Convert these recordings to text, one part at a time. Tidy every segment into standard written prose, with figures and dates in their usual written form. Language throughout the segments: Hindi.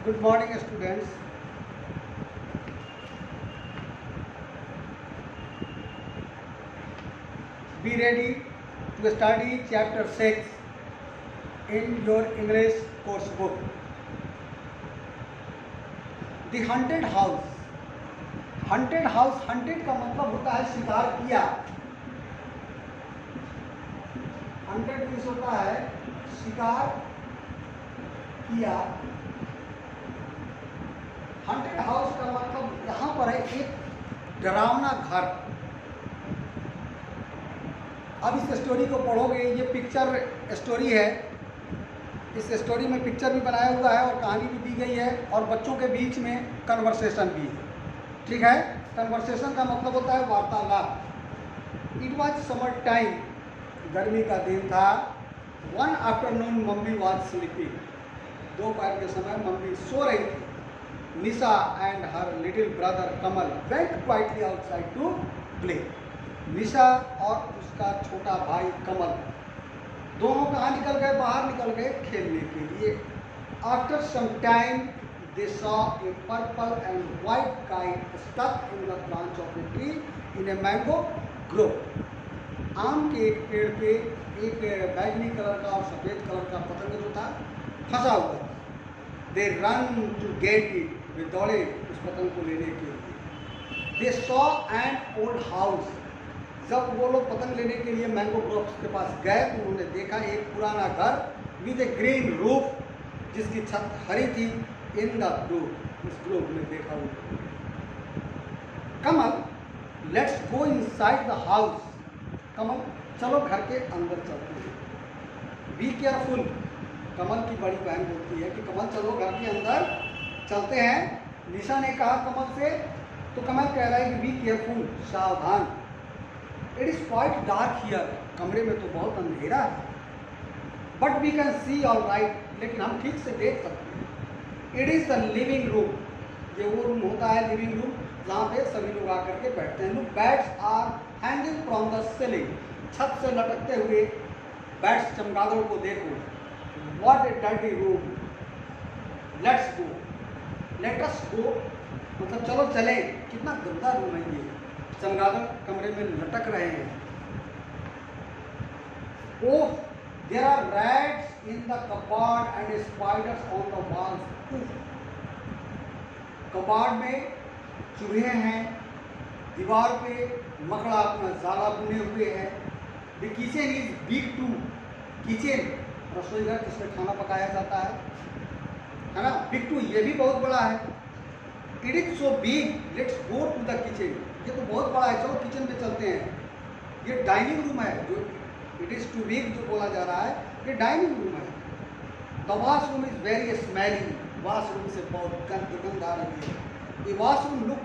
Good morning, students. Be ready to study chapter 6 in your English course book. The hunted house. Hunted house, hunted का मतलब होता है शिकार किया. Hunted मीन्स होता है शिकार किया. हंटेड हाउस का मतलब यहाँ पर है एक डरावना घर. अब इस स्टोरी को पढ़ोगे, ये पिक्चर स्टोरी है. इस स्टोरी में पिक्चर भी बनाया हुआ है और कहानी भी दी गई है और बच्चों के बीच में कन्वर्सेशन भी है. ठीक है, कन्वर्सेशन का मतलब होता है वार्तालाप. इट वॉज समर टाइम, गर्मी का दिन था. One afternoon mummy was sleeping, दोपहर के समय मम्मी सो रही थी. Nisha and her little brother Kamal went quietly outside to play. Nisha और उसका छोटा भाई कमल दोनों कहाँ निकल गए? बाहर निकल गए खेलने के लिए. After some time they saw a purple and white kite stuck in the branch of a tree in a mango grove. आम के एक पेड़ पे एक बैगनी कलर का और सफ़ेद कलर का पतंग जो था फंसा हुआ था. They run to get it, वे दौड़े उस पतंग को लेने के लिए. They saw an old house, जब वो लोग पतंग लेने के लिए मैंगो ग्रोव के पास गए तो उन्होंने देखा एक पुराना घर विद ए ग्रीन रूफ, जिसकी छत हरी थी. इन द ग्रोव, इस ग्रोव में देखा उन्होंने. Kamal, let's go inside the house. Kamal, चलो घर के अंदर चलते हैं. बी केयरफुल, कमल की बड़ी बहन बोलती है कि कमल चलो घर के अंदर चलते हैं. निशा ने कहा कमल से, तो कमल कह रहा है कि बी केयरफुल, सावधान. It is quite dark here, कमरे में तो बहुत अंधेरा है. But we can see all right, लेकिन हम ठीक से देख सकते हैं. It is the living room, ये वो रूम होता है लिविंग रूम जहाँ पे सभी लोग आकर के बैठते हैं. Look, bats are hanging from the ceiling, छत से लटकते हुए बैट्स चमगादड़ को देखो. What a dirty room, let's go. Let us go मतलब चलो चलें. कितना गंदा रूम है ये. चमगादड़ कमरे में लटक रहे हैं. Oh, there are rats in the cupboard and spiders on the walls. कबाड़ में चूहे हैं, दीवार पे मकड़ा अपना जाला बुने हुए है. The kitchen is big too, kitchen रसोई घर जिसमें खाना पकाया जाता है ना, बिग टू, ये भी बहुत बड़ा है. It is so big, let's go to the kitchen, ये तो बहुत बड़ा है, चलो किचन में चलते हैं. ये डाइनिंग रूम है, जो इट इज़ टू बिग जो बोला जा रहा है, ये डाइनिंग रूम है. The washroom is very smelling, washroom से बहुत गंध आ रही है. ये washroom, look,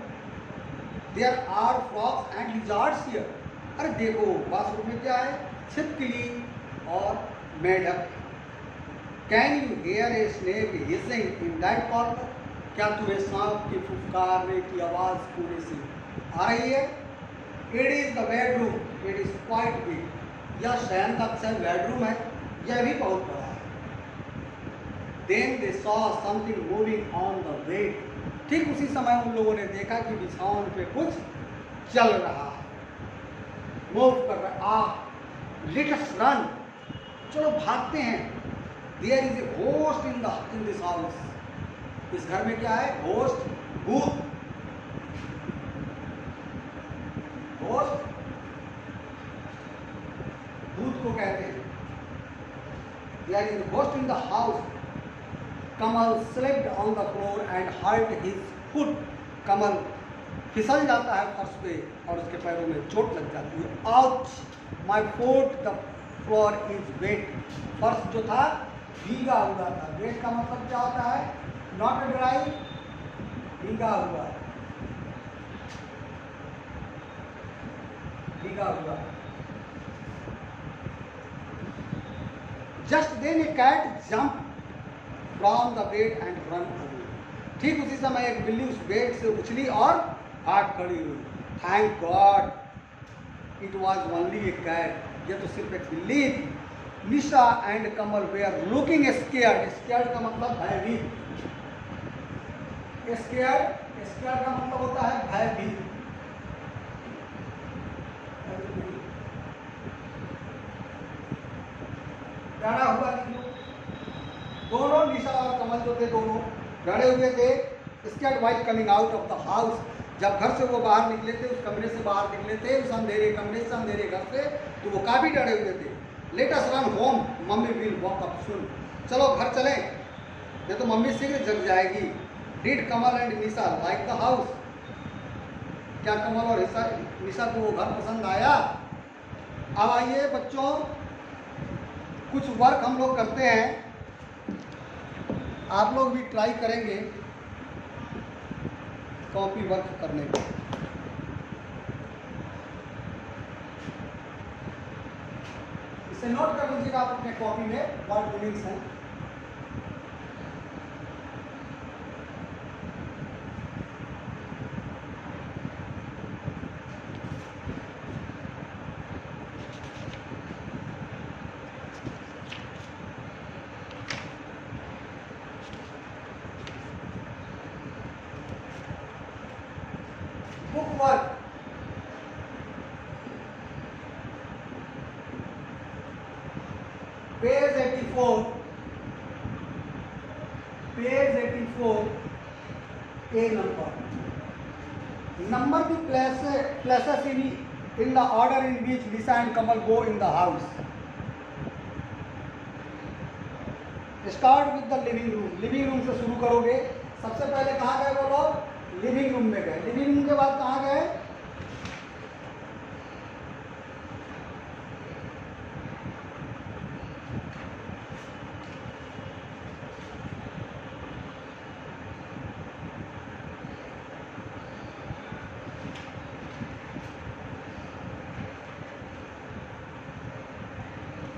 there are frogs and lizards here. अरे देखो वॉशरूम में क्या है, छिपकली और मेढक. Can you hear a snake hissing in that corner, क्या तुम्हें सांप की फुफकारने की आवाज़ पूरे से आ रही है? It is the bedroom, it is quite big, यह शयन कक्ष है, बेडरूम है, यह भी बहुत बड़ा है. Then they saw something moving on the bed. ठीक उसी समय उन लोगों ने देखा कि बिछावन पे कुछ चल रहा है, मूव कर रहा है. लेट अस रन, चलो भागते हैं. There is a ghost in this house, इस घर में क्या है? घोस्ट, भूत. घोस्ट भूत को कहते हैं. There is a ghost in the house. Kamal slipped on the floor and hurt his foot. Kamal फिसल जाता है फर्श पे और उसके पैरों में चोट लग जाती है. Ouch my foot, the floor is wet. फर्श जो था भीगा हुआ था. वेट का मतलब क्या होता है? नॉट ड्राई, भीगा हुआ, भीगा हुआ. Just then a cat jump from the bed and run away. ठीक उसी समय एक बिल्ली उस बेड से उछली और भाग खड़ी हुई. Thank God it was only a cat, यह तो सिर्फ एक बिल्ली थी. Nisha and Kamal were looking scared. Scared का मतलब भयभीत. स्केयर, स्केयर का मतलब होता है भयभीत। डरा हुआ लिख लो। दोनों निशा और कमल जो थे दोनों डरे हुए थे। Scared while coming out of the house, जब घर से वो बाहर निकले थे, उस कमरे से बाहर निकले थे, उस अंधेरे कमरे से, अंधेरे घर से, तो वो काफ़ी डरे हुए थे। Let us run home, mummy will walk up सून, चलो घर चलें, ये तो मम्मी शीघ्र जग जाएगी। Did Kamal and Nisha like the house, क्या कमल और निशा को वो घर पसंद आया? अब आइए बच्चों, कुछ वर्क हम लोग करते हैं, आप लोग भी ट्राई करेंगे कॉपी वर्क करने का। इसे नोट कर लीजिएगा आप अपने कॉपी में, वर्ड मीनिंग्स हैं। Book work, page 84, page 84, A number. Number the places in the order in which Nisha and Kamal go in the house. Start with the living room, living room से शुरू करोगे। सबसे पहले कहाँ गए वो लोग? लिविंग रूम में गए। लिविंग रूम के बाद कहाँ गए?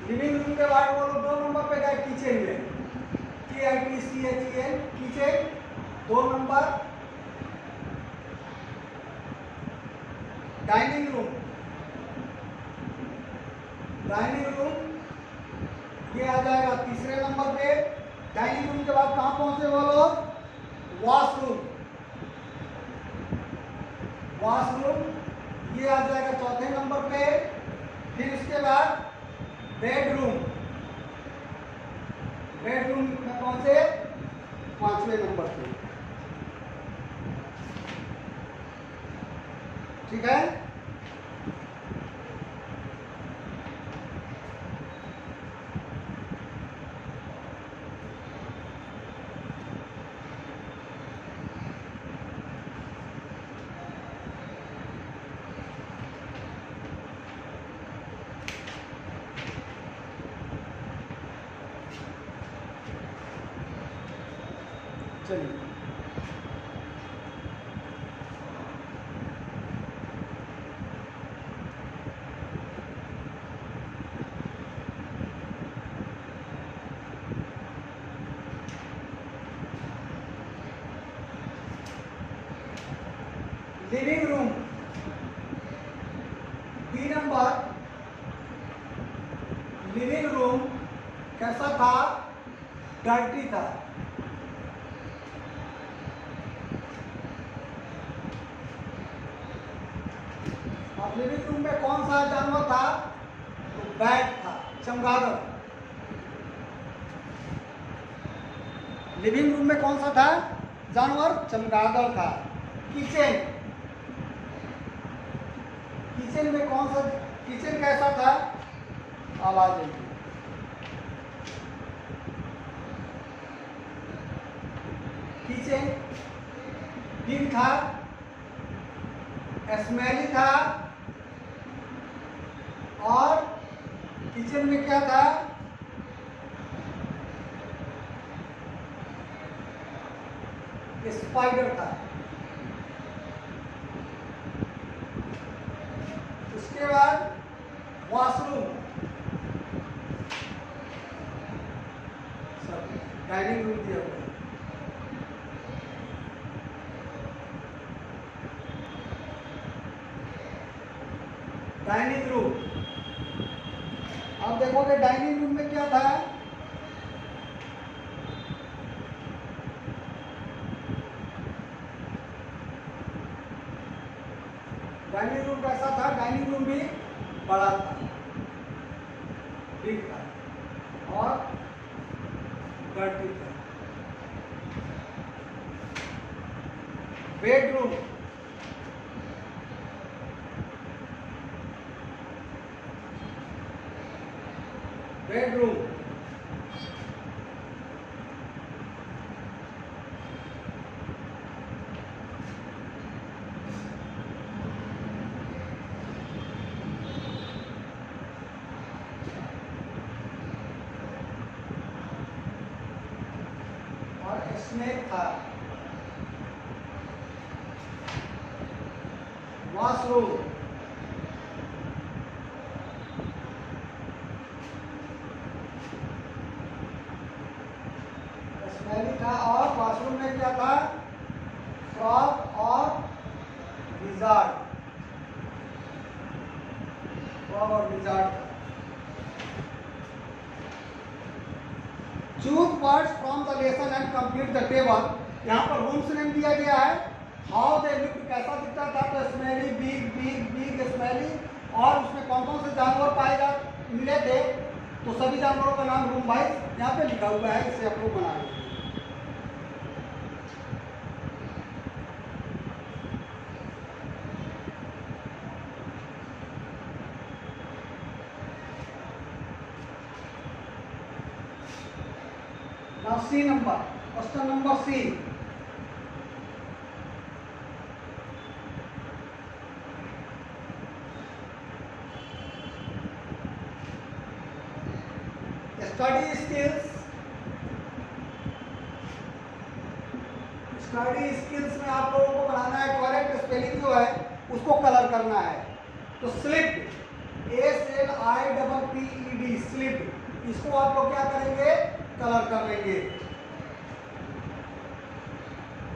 लिविंग रूम के बाद वो लोग 2 नंबर पे गए किचन में, KITCHEN, kitchen 2 number. Dining room, dining room ये आ जाएगा 3 नंबर पे। डाइनिंग रूम के बाद कहाँ पहुंचे वो लोग? वॉशरूम, वॉशरूम ये आ जाएगा 4 नंबर पे। फिर उसके बाद बेडरूम, बेडरूम में पहुंचे 5वें नंबर पे। ठीक है, चलिए living room B number. Living room कैसा था? डर्टी था। और लिविंग रूम में कौन सा जानवर था? तो बैट था, चमगादड़। लिविंग रूम में कौन सा था जानवर? चमगादड़ था। किचन, किचन में कौन सा, किचन कैसा था? आवाज आई। किचन पिंक था, स्मेली था। और किचन में क्या था? स्पाइडर था। उसके बाद वॉशरूम, डाइनिंग रूम दिया हुआ। डाइनिंग रूम, आप देखोगे डाइनिंग रूम में क्या था? डाइनिंग रूम कैसा था? डाइनिंग रूम भी बड़ा था, बिग था और डर्टी था। बेडरूम, बेडरूम, और स्नेक था। वॉशरूम, स्मेली था और वॉशरूम में क्या था? फ्रॉग और लिज़ार्ड, फ्रॉग और लिज़ार्ड था। Choose words from the lesson and complete the table. यहाँ पर रूम्स नेम दिया गया है। हाउ दे लुक, कैसा दिखता था? तो smelly, big, big, big, smelly. और उसमें कौन कौन से जानवर पाए मिले थे? तो सभी जानवरों का नाम रूम वाइज यहाँ पे लिखा हुआ है, इसे आप लोग बना लें। Now C number, question number C. Study skills. Study skills में आप लोगों को बनाना है करेक्ट स्पेलिंग जो है उसको कलर करना है। तो स्लिप, SLIPPED, स्लिप, इसको आप लोग क्या करेंगे? कलर कर लेंगे।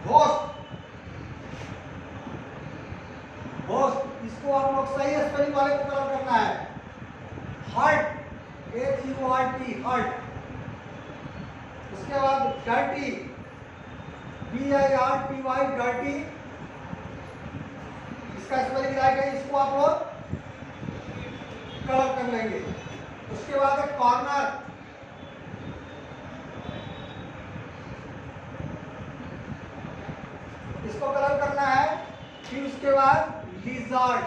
होस्ट, होस्ट, इसको आप लोग सही स्पेलिंग वाले को कलर करना है। Hurt, HURT, hurt. उसके बाद डर्टी, DIRTY, डर्टी, इसका स्पेलिंग आएगा, इसको आप लोग कलर कर लेंगे। उसके बाद एक कॉर्नर, इसको कलर करना है। फिर उसके बाद लिज़ार्ड,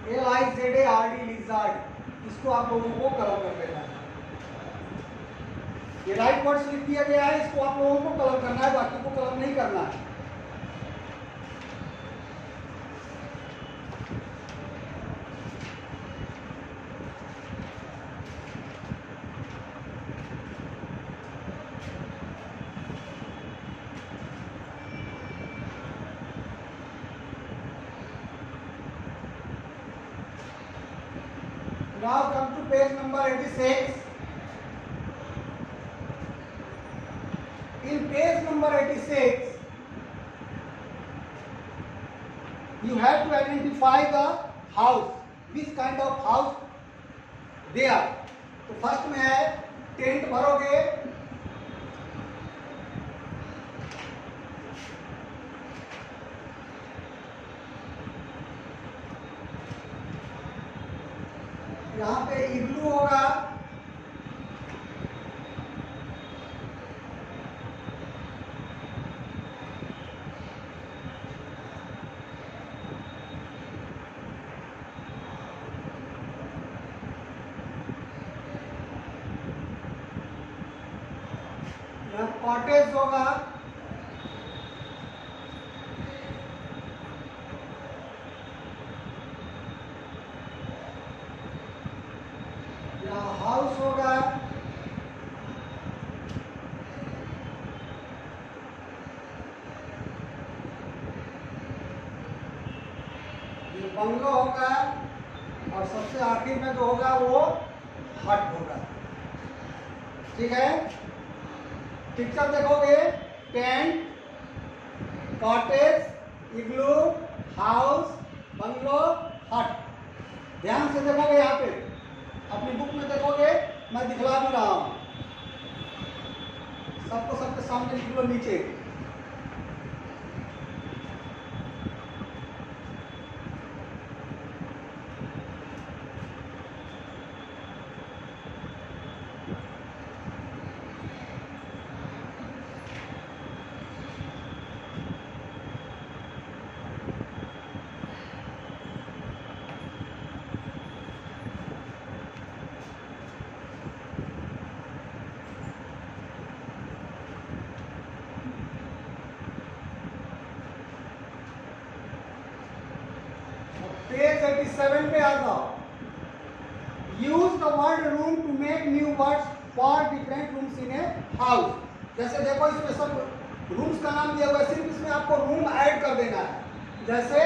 LIZARD, लिज़ार्ड, इसको आप लोगों को कलर कर लेना है। ये राइट वर्ड्स लिख दिया गया है, इसको आप लोगों को कलर करना है, बाकी को कलर नहीं करना है। Now come to page number 86. In page number 86, you have to identify the house. Which kind of house they are. तो फर्स्ट में है टेंट भरोगे, यहाँ पे इग्लू होगा, यहाँ कॉटेज होगा, यहाँ हाउस होगा, ये बंगलो होगा, और सबसे आखिर में जो होगा वो हट होगा। ठीक है, पिक्चर देखोगे, टेंट, कॉटेज, इग्लू, हाउस, बंगलो, हट। ध्यान से देखोगे, यहाँ पे अपनी बुक में देखोगे, मैं दिखला भी रहा हूँ, सबको सबके सामने लिख लो नीचे। 87 पे आ जाओ। Use the word room to make new words for different rooms in a house. जैसे देखो इसमें सब रूम्स का नाम दिया हुआ है, सिर्फ इसमें आपको रूम ऐड कर देना है। जैसे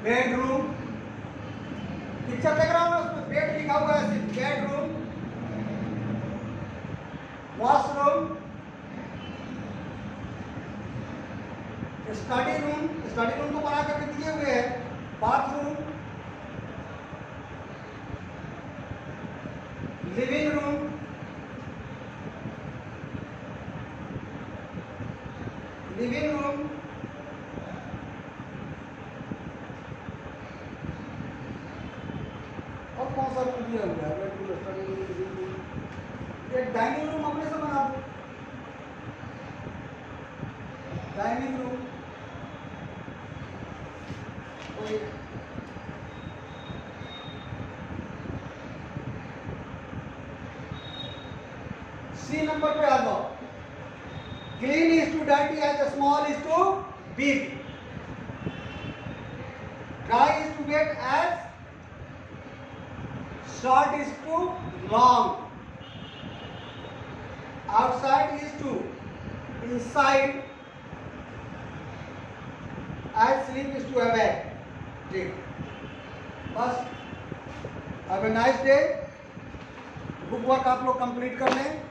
बेडरूम, पिक्चर देख रहा हूँ ना, उसमें बेड लिखा हुआ है, सिर्फ bedroom, washroom, study room, study room तो बना करके दिए हुए हैं, bathroom, living room, living room, और कौन सा रूम दिया हुआ है, bedroom, study room, living room, ये डाइनिंग रूम अपने से बना दो, डाइनिंग रूम। सी नंबर पे आ जाओ। Clean is to dirty as small is to big, dry is to wet as short is to long, outside is to inside, as sleep is to awake. ठीक, बस। Have a nice day. Book work आप लोग कंप्लीट कर लें।